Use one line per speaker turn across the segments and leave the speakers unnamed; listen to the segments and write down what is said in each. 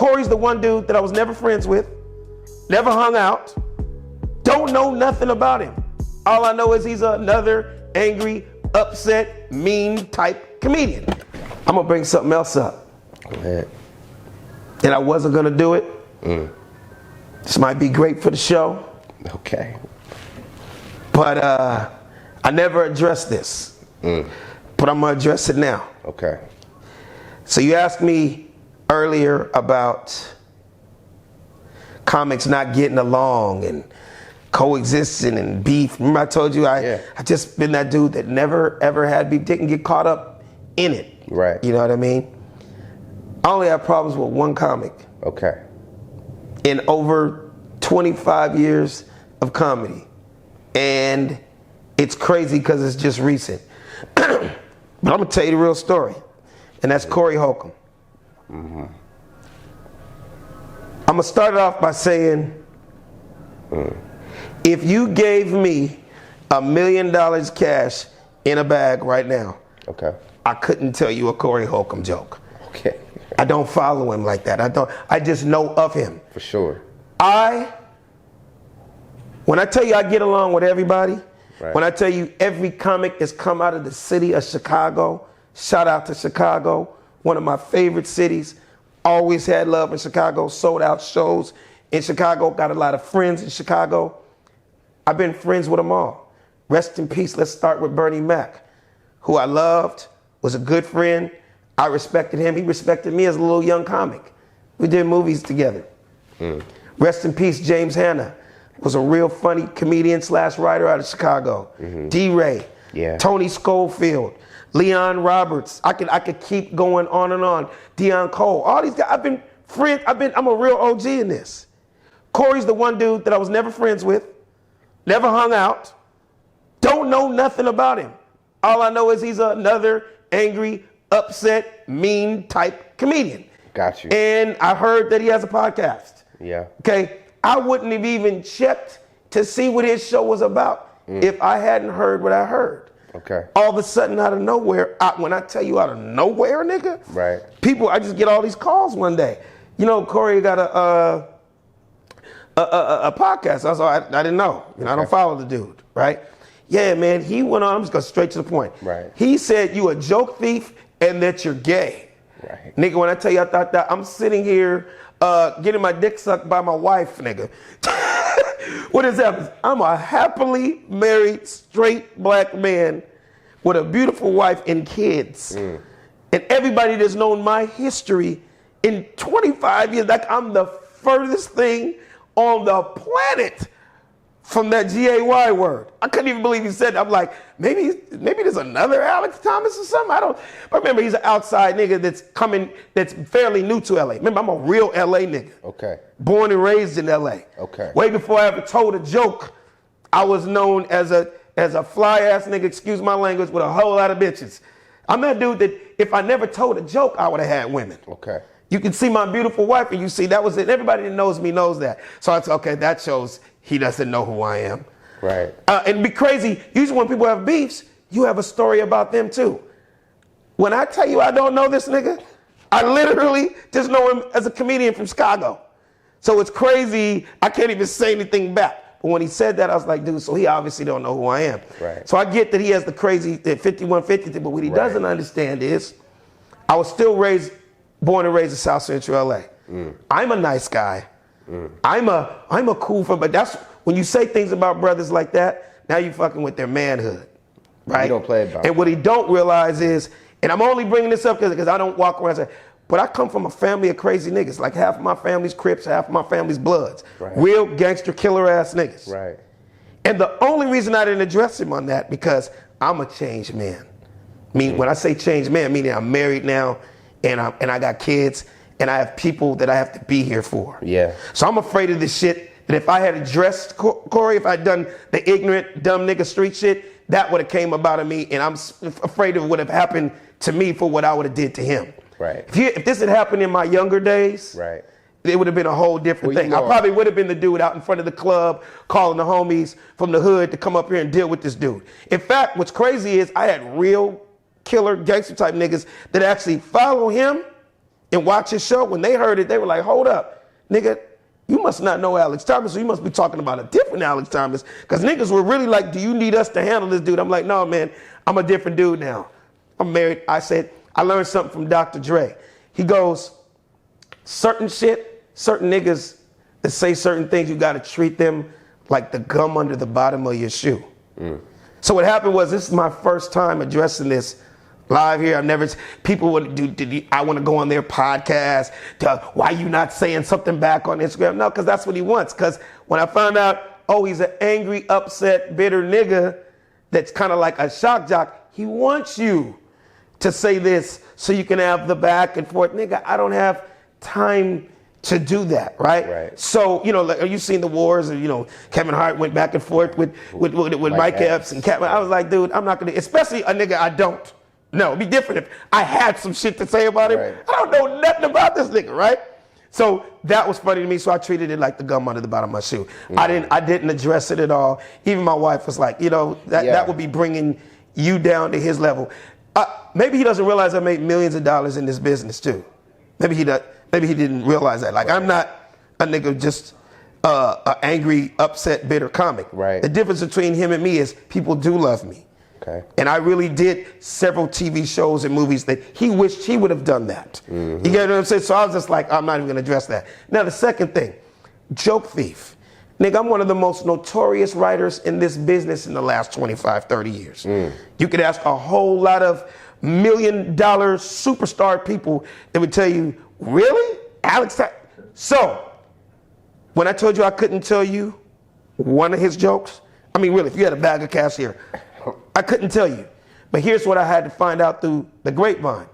Corey's the one dude that I was never friends with, never hung out, don't know nothing about him. All I know is he's another angry, upset, mean type comedian. I'm gonna bring something else up.
Go ahead.
And I wasn't gonna do it. This might be great for the show.
Okay.
But I never addressed this. But I'm gonna address it now.
Okay.
So you asked me earlier about comics not getting along and coexisting and beef. Remember I told you I just been that dude that never ever had beef, didn't get caught up in it.
Right.
You know what I mean? I only have problems with one comic.
Okay.
In over 25 years of comedy. And it's crazy because it's just recent. But I'm gonna tell you the real story. And that's Corey Holcomb. I'm gonna start it off by saying, if you gave me $1 million cash in a bag right now,
okay,
I couldn't tell you a Corey Holcomb joke.
Okay.
I don't follow him like that. I just know of him.
For sure.
When I tell you I get along with everybody,
right.
When I tell you every comic has come out of the city of Chicago, shout out to Chicago, one of my favorite cities, always had love in Chicago, sold out shows in Chicago, got a lot of friends in Chicago. I've been friends with them all. Rest in peace, let's start with Bernie Mac, who I loved, was a good friend. I respected him, he respected me as a little young comic. We did movies together. Rest in peace, James Hanna, was a real funny comedian / writer out of Chicago. D-Ray, Tony Schofield, Leon Roberts. I could keep going on and on. Deion Cole, all these guys, I've been friends, I'm a real OG in this. Corey's the one dude that I was never friends with, never hung out, don't know nothing about him. All I know is he's another angry, upset, mean type comedian.
Got you.
And I heard that he has a podcast.
Yeah. Okay.
I wouldn't have even checked to see what his show was about if I hadn't heard what I heard.
Okay.
All of a sudden, out of nowhere, when I tell you out of nowhere, nigga,
right?
People, I just get all these calls one day. You know, Corey got a podcast. I didn't know. You know, I don't follow the dude, right? Yeah, man. He went on. I'm just going straight to the point.
Right.
He said you a joke thief and that you're gay.
Right.
Nigga, when I tell you I thought that, I'm sitting here getting my dick sucked by my wife, nigga. What is that? I'm a happily married, straight black man with a beautiful wife and kids. And everybody that's known my history in 25 years, like I'm the furthest thing on the planet from that G-A-Y word. I couldn't even believe he said that. I'm like, maybe there's another Alex Thomas or something. But remember, he's an outside nigga that's fairly new to LA. Remember, I'm a real LA nigga.
Okay.
Born and raised in LA.
Okay.
Way before I ever told a joke, I was known as a fly ass nigga, excuse my language, with a whole lot of bitches. I'm that dude that if I never told a joke, I would have had women.
Okay. You
can see my beautiful wife and you see that was it. Everybody that knows me knows that. So I said, okay, that shows he doesn't know who I am.
Right.
And it'd be crazy. Usually when people have beefs, you have a story about them too. When I tell you I don't know this nigga, I literally just know him as a comedian from Chicago. So it's crazy. I can't even say anything back. But when he said that, I was like, dude, so he obviously don't know who I am.
Right. So
I get that he has the crazy 5150 thing, but what he doesn't understand is I was still born and raised in South Central LA. I'm a nice guy. I'm a cool but that's when you say things about brothers like that, now you fucking with their manhood, right?
You don't play about
and what he don't realize is, and I'm only bringing this up because I don't walk around and say, but I come from a family of crazy niggas. Like half of my family's Crips, half of my family's Bloods.
Right.
Real gangster killer ass niggas.
Right.
And the only reason I didn't address him on that because I'm a changed man. When I say changed man, meaning I'm married now and I got kids. And I have people that I have to be here for.
Yeah.
So I'm afraid of this shit that if I had addressed Corey, if I'd done the ignorant, dumb nigga street shit, that would have came about of me. And I'm afraid of what would have happened to me for what I would have did to him.
Right.
If this had happened in my younger days,
right,
it would have been a whole different thing. I probably would have been the dude out in front of the club calling the homies from the hood to come up here and deal with this dude. In fact, what's crazy is I had real killer gangster type niggas that actually follow him and watch his show, when they heard it, they were like, hold up, nigga, you must not know Alex Thomas, so you must be talking about a different Alex Thomas. Because niggas were really like, do you need us to handle this dude? I'm like, no, man, I'm a different dude now. I'm married. I said, I learned something from Dr. Dre. He goes, certain niggas that say certain things, you got to treat them like the gum under the bottom of your shoe. So what happened was, this is my first time addressing this live here. People would do, I want to go on their podcast, why you not saying something back on Instagram? No, because that's what he wants. Because when I found out, oh, he's an angry, upset, bitter nigga that's kind of like a shock jock, he wants you to say this so you can have the back and forth. Nigga, I don't have time to do that, right? So, like, you've seen the wars, and Kevin Hart went back and forth with Mike Epps and Kevin. I was like, dude, I'm not gonna, especially a nigga I don't know. It'd be different if I had some shit to say about him. I don't know nothing about this nigga, right? So that was funny to me. So I treated it like the gum under the bottom of my shoe. I didn't address it at all. Even my wife was like, that would be bringing you down to his level. Maybe he doesn't realize I made millions of dollars in this business too. Maybe he does. Maybe he didn't realize that. Like, I'm not a nigga just an angry, upset, bitter comic. The difference between him and me is people do love me. And I really did several TV shows and movies that he wished he would have done that. You get what I'm saying? So I was just like, I'm not even gonna address that. Now the second thing, joke thief. Nigga, I'm one of the most notorious writers in this business in the last 25, 30 years. You could ask a whole lot of $1 million superstar people that would tell you, really? Alex? So, when I told you I couldn't tell you one of his jokes, I mean, really, if you had a bag of cash here, I couldn't tell you. But here's what I had to find out through the grapevine.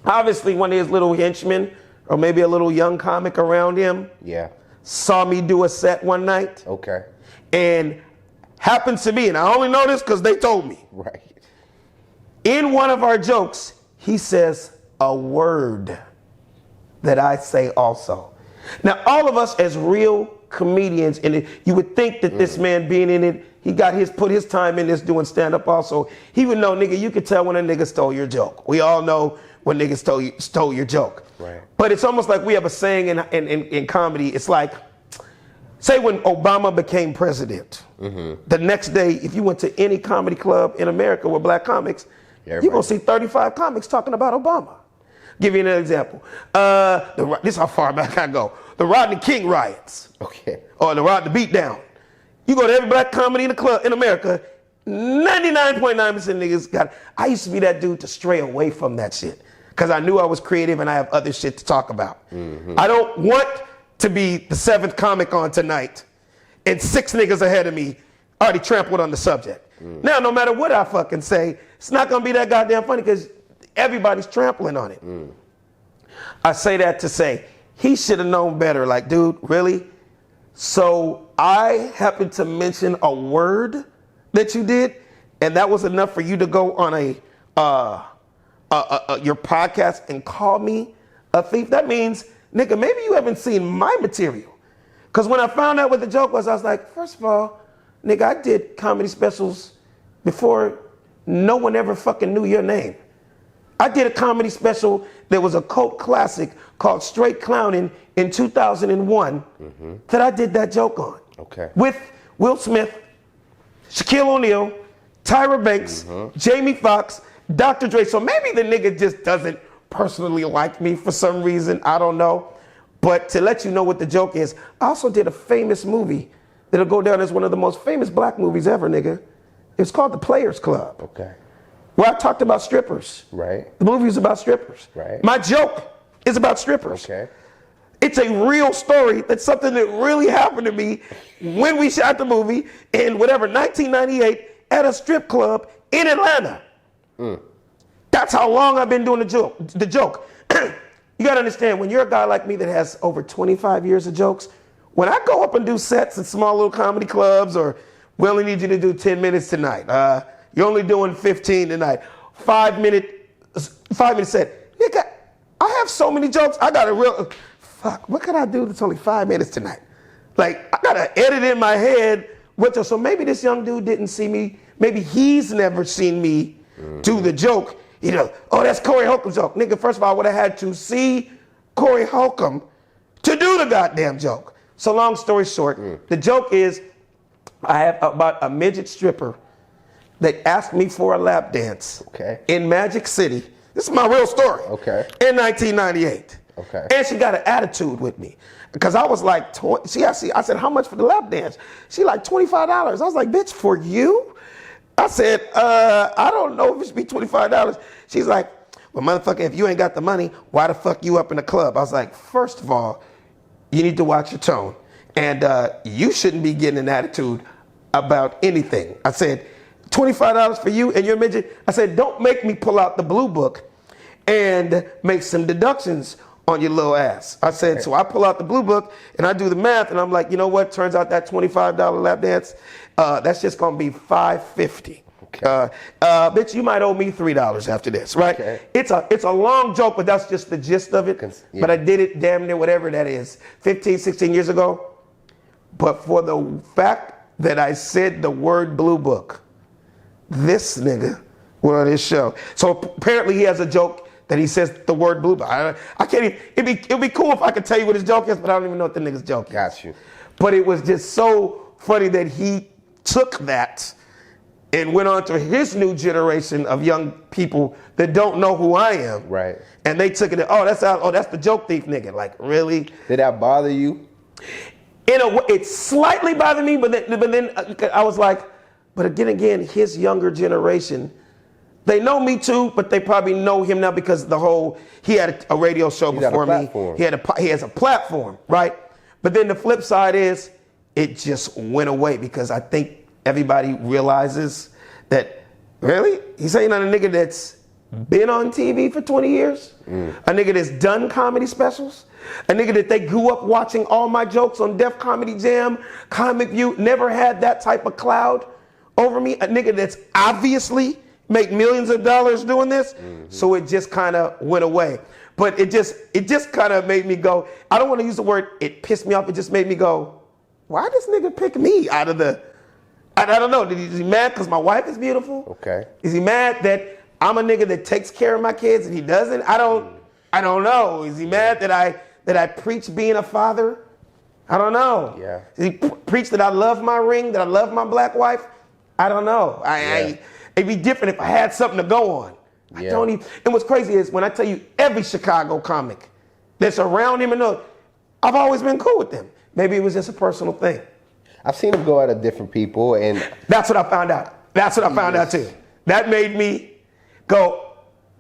Obviously, one of his little henchmen, or maybe a little young comic around him, saw me do a set one night. And happens to be, and I only know this because they told me. In one of our jokes, he says a word that I say also. Now, all of us as real comedians, and you would think that this man being in it, he put his time in this doing stand-up also. He would know, nigga, you could tell when a nigga stole your joke. We all know when niggas stole your joke. But it's almost like we have a saying in comedy. It's like, say when Obama became president, the next day, if you went to any comedy club in America with black comics, you're gonna see 35 comics talking about Obama. Give you an example. This is how far back I go. The Rodney King riots. Or the Rodney beatdown. You go to every black comedy in the club in America, 99.9% niggas got it. I used to be that dude to stray away from that shit because I knew I was creative and I have other shit to talk about. I don't want to be the 7th comic on tonight and 6 niggas ahead of me already trampled on the subject. Now, no matter what I fucking say, it's not gonna be that goddamn funny because everybody's trampling on it. I say that to say, he should have known better. Like, dude, really? So I happened to mention a word that you did, and that was enough for you to go on your podcast and call me a thief? That means, nigga, maybe you haven't seen my material. Because when I found out what the joke was, I was like, first of all, nigga, I did comedy specials before no one ever fucking knew your name. I did a comedy special that was a cult classic called Straight Clowning in 2001 that I did that joke on. With Will Smith, Shaquille O'Neal, Tyra Banks, Jamie Foxx, Dr. Dre. So maybe the nigga just doesn't personally like me for some reason. I don't know. But to let you know what the joke is, I also did a famous movie that'll go down as one of the most famous black movies ever, nigga. It's called The Players Club. Where I talked about strippers. The movie is about strippers. My joke is about strippers. It's a real story. That's something that really happened to me when we shot the movie in 1998 at a strip club in Atlanta. That's how long I've been doing the joke. You gotta understand, when you're a guy like me that has over 25 years of jokes, when I go up and do sets at small little comedy clubs, or we only need you to do 10 minutes tonight, you're only doing 15 tonight, 5 minute set. Nigga, I have so many jokes, I got a real, fuck, what can I do that's only 5 minutes tonight? Like, I gotta edit in my head, so maybe this young dude didn't see me, maybe he's never seen me do the joke. you know, oh, that's Corey Holcomb's joke. Nigga, first of all, I would have had to see Corey Holcomb to do the goddamn joke. So long story short, the joke is I have about a midget stripper that asked me for a lap dance in Magic City. This is my real story. In 1998. And she got an attitude with me. Because I was like, I said, how much for the lap dance? She like $25. I was like, bitch, for you? I said, I don't know if it should be $25. She's like, well, motherfucker, if you ain't got the money, why the fuck you up in the club? I was like, first of all, you need to watch your tone. And you shouldn't be getting an attitude about anything. I said, $25 for you and your midget? I said, don't make me pull out the blue book and make some deductions on your little ass. I said, so I pull out the blue book and I do the math and I'm like, you know what? Turns out that $25 lap dance, that's just gonna be $5.50. Bitch, you might owe me $3 after this, right? It's a long joke, but that's just the gist of it. But I did it damn near whatever that is, 15, 16 years ago. But for the fact that I said the word blue book, this nigga went on his show. So apparently he has a joke that he says the word blue book. I can't even, it'd be cool if I could tell you what his joke is, but I don't even know what the nigga's joke is.
Got you.
But it was just so funny that he took that and went on to his new generation of young people that don't know who I am.
Right.
And they took it, that's the joke thief nigga. Like, really?
Did that bother you?
In a way, it slightly bothered me, but then I was like, but again, his younger generation, they know me too, but they probably know him now because he had a radio show before me. He has a platform, right? But then the flip side is, it just went away because I think everybody realizes that, really? He's saying on a nigga that's been on TV for 20 years? A nigga that's done comedy specials? A nigga that they grew up watching all my jokes on Def Comedy Jam, Comic View, never had that type of cloud over me? A nigga that's obviously make millions of dollars doing this? So it just kind of went away. But it just kind of made me go, I don't want to use the word, it pissed me off, it just made me go, why this nigga pick me out of the, I don't know, is he mad because my wife is beautiful? Is he mad that I'm a nigga that takes care of my kids and he doesn't? I don't know. Is he mad that I preach being a father? I don't know. Does he preach that I love my ring, that I love my black wife? I don't know. It'd be different if I had something to go on. I don't even, and what's crazy is when I tell you every Chicago comic that's around him I've always been cool with them. Maybe it was just a personal thing.
I've seen him go out at different people and...
That's what I found out. That's what I found out too. That made me go,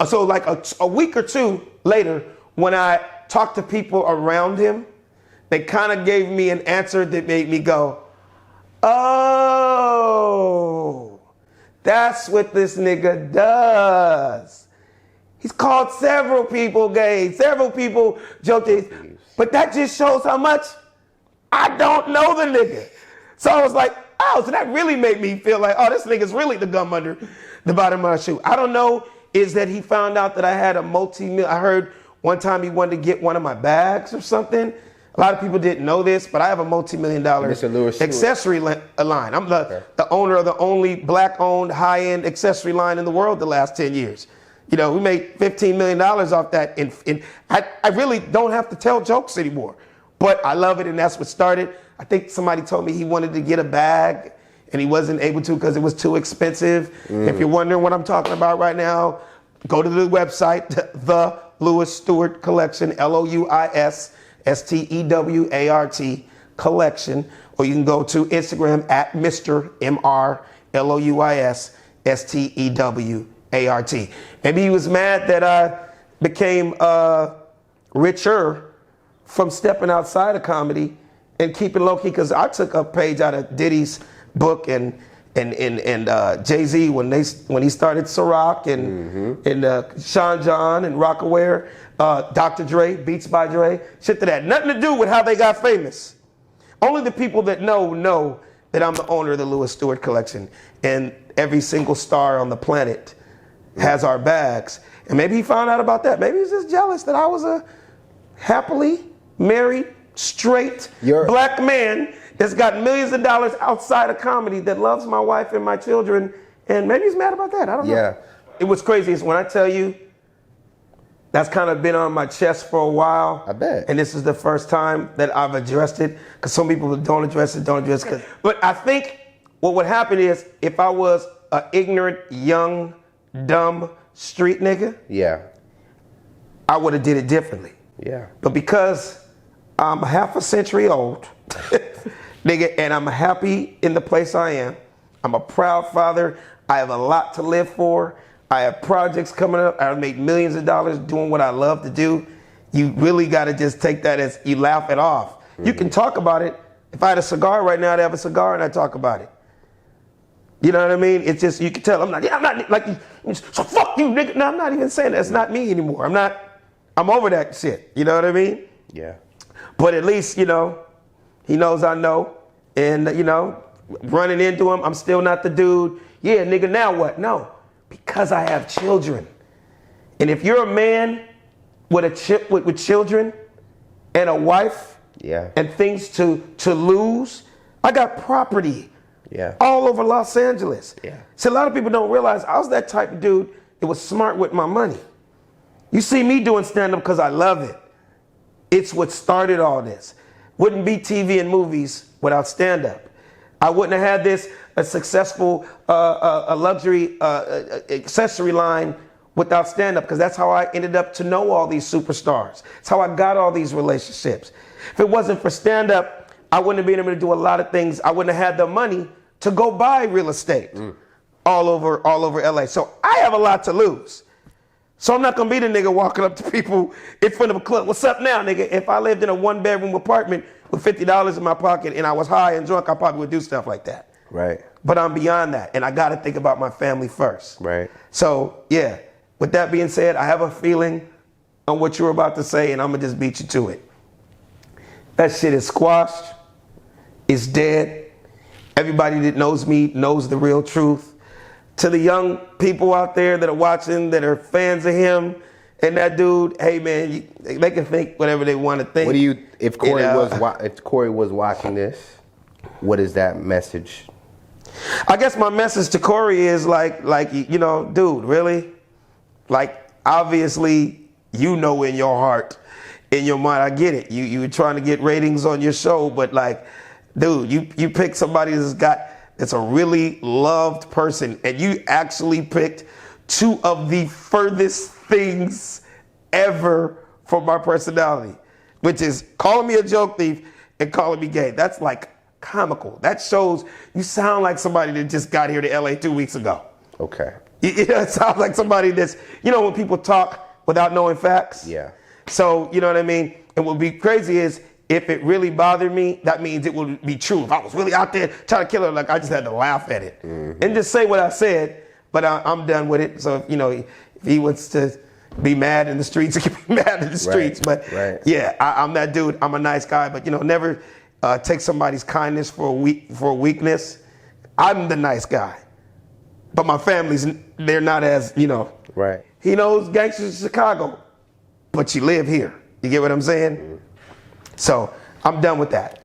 so like a week or two later, when I talked to people around him, they kind of gave me an answer that made me go, oh, that's what this nigga does. He's called several people gay, several people joked, but that just shows how much I don't know the nigga. So I was like, oh, so that really made me feel like, oh, this nigga's really the gum under the bottom of my shoe. I don't know, is that he found out that I had a I heard one time he wanted to get one of my bags or something. A lot of people didn't know this, but I have a multi-million-dollar accessory line. I'm the owner of the only black-owned high-end accessory line in the world the last 10 years. You know, we made $15 million off that. I really don't have to tell jokes anymore, but I love it, and that's what started. I think somebody told me he wanted to get a bag, and he wasn't able to because it was too expensive. If you're wondering what I'm talking about right now, go to the website, The Louis Stewart Collection, LOUISSTEWART Collection, or you can go to Instagram at Mr. MRLOUISSTEWART. Maybe he was mad that I became richer from stepping outside of comedy and keeping low key, because I took a page out of Diddy's book and Jay-Z when he started Ciroc and Sean John and Rockaware, Dr. Dre, Beats by Dre, shit that had nothing to do with how they got famous. Only the people that know that I'm the owner of the Louis Stewart Collection, and every single star on the planet has our bags. And maybe he found out about that. Maybe he's just jealous that I was a happily married, straight black man that's got millions of dollars outside of comedy that loves my wife and my children, and maybe he's mad about that. I don't know. it was crazy is when I tell you, that's kind of been on my chest for a while.
I bet.
And this is the first time that I've addressed it, because some people don't address it. But I think what would happen is if I was an ignorant, young, dumb street nigga,
Yeah.
I would have did it differently.
Yeah.
But because I'm half a century old, nigga, and I'm happy in the place I am, I'm a proud father. I have a lot to live for. I have projects coming up. I've made millions of dollars doing what I love to do. You really got to just take that as you laugh it off. Mm-hmm. You can talk about it. If I had a cigar right now, I'd have a cigar and I'd talk about it. You know what I mean? It's just, you can tell. I'm not like, so fuck you, nigga. No, I'm not even saying that. It's not me anymore. I'm over that shit. You know what I mean?
Yeah.
But at least, he knows I know. And, running into him, I'm still not the dude. Yeah, nigga, now what? No, because I have children. And if you're a man with children and a wife,
Yeah.
and things to lose, I got property.
Yeah.
All over Los Angeles.
Yeah.
So a lot of people don't realize I was that type of dude that was smart with my money. You see me doing stand-up because I love it. It's what started all this. Wouldn't be TV and movies without stand-up. I wouldn't have had a successful a luxury accessory line without stand-up, because that's how I ended up to know all these superstars. It's how I got all these relationships. If it wasn't for stand-up, I wouldn't have been able to do a lot of things. I wouldn't have had the money to go buy real estate all over LA. So I have a lot to lose. So I'm not gonna be the nigga walking up to people in front of a club. What's up now, nigga? If I lived in a 1-bedroom apartment with $50 in my pocket and I was high and drunk, I probably would do stuff like that.
Right.
But I'm beyond that, and I gotta think about my family first.
Right.
So yeah, with that being said, I have a feeling on what you were about to say, and I'm gonna just beat you to it. That shit is squashed. It's dead. Everybody that knows me knows the real truth. To the young people out there that are watching, that are fans of him and that dude, hey man, they can think whatever they want to think.
What do you, if Corey was watching this, what is that message?
I guess my message to Corey is like, dude, really? Like, obviously, in your heart, in your mind, I get it. You were trying to get ratings on your show, but like, dude, you picked somebody that's a really loved person, and you actually picked two of the furthest things ever from my personality, which is calling me a joke thief and calling me gay. That's like comical. That shows you sound like somebody that just got here to LA 2 weeks ago.
Okay.
It sounds like somebody that's, when people talk without knowing facts.
Yeah.
So, you know what I mean? And what would be crazy is, if it really bothered me, that means it would be true. If I was really out there trying to kill her, like, I just had to laugh at it and just say what I said. But I'm done with it. So, if he wants to be mad in the streets, he can be mad in the streets. But yeah, I'm that dude. I'm a nice guy. But never take somebody's kindness for a weakness. I'm the nice guy. But my family's, they're not as,
Right.
He knows gangsters in Chicago, but you live here. You get what I'm saying? So I'm done with that.